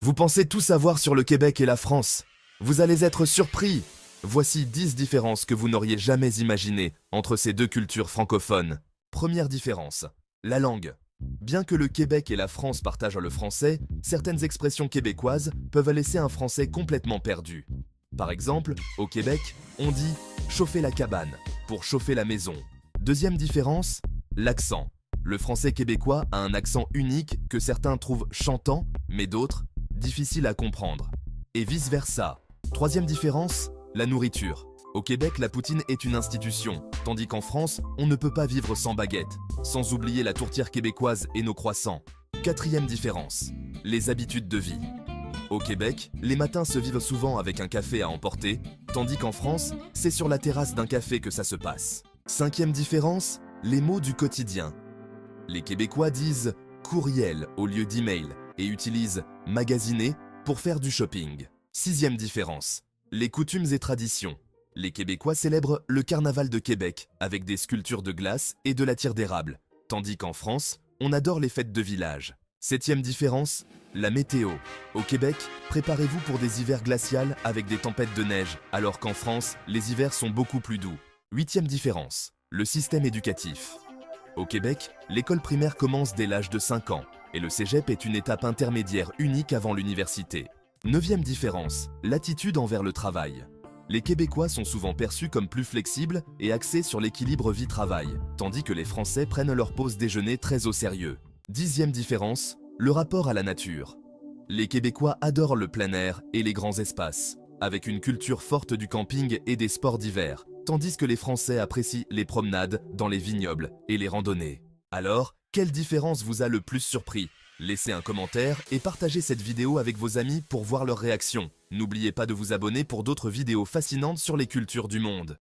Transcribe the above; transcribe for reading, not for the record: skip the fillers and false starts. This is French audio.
Vous pensez tout savoir sur le Québec et la France? Vous allez être surpris! Voici 10 différences que vous n'auriez jamais imaginées entre ces deux cultures francophones. Première différence, la langue. Bien que le Québec et la France partagent le français, certaines expressions québécoises peuvent laisser un français complètement perdu. Par exemple, au Québec, on dit « chauffer la cabane » pour chauffer la maison. Deuxième différence, l'accent. Le français québécois a un accent unique que certains trouvent chantant, mais d'autres difficile à comprendre. Et vice-versa. Troisième différence, la nourriture. Au Québec, la poutine est une institution, tandis qu'en France, on ne peut pas vivre sans baguette, sans oublier la tourtière québécoise et nos croissants. Quatrième différence, les habitudes de vie. Au Québec, les matins se vivent souvent avec un café à emporter, tandis qu'en France, c'est sur la terrasse d'un café que ça se passe. Cinquième différence, les mots du quotidien. Les Québécois disent « courriel » au lieu d'email et utilisent « magasiner » pour faire du shopping. Sixième différence, les coutumes et traditions. Les Québécois célèbrent le Carnaval de Québec avec des sculptures de glace et de la tire d'érable, tandis qu'en France, on adore les fêtes de village. Septième différence, la météo. Au Québec, préparez-vous pour des hivers glacials avec des tempêtes de neige, alors qu'en France, les hivers sont beaucoup plus doux. Huitième différence, le système éducatif. Au Québec, l'école primaire commence dès l'âge de 5 ans et le cégep est une étape intermédiaire unique avant l'université. Neuvième différence, l'attitude envers le travail. Les Québécois sont souvent perçus comme plus flexibles et axés sur l'équilibre vie-travail, tandis que les Français prennent leur pause déjeuner très au sérieux. Dixième différence, le rapport à la nature. Les Québécois adorent le plein air et les grands espaces, avec une culture forte du camping et des sports d'hiver, tandis que les Français apprécient les promenades dans les vignobles et les randonnées. Alors, quelle différence vous a le plus surpris? Laissez un commentaire et partagez cette vidéo avec vos amis pour voir leurs réactions. N'oubliez pas de vous abonner pour d'autres vidéos fascinantes sur les cultures du monde.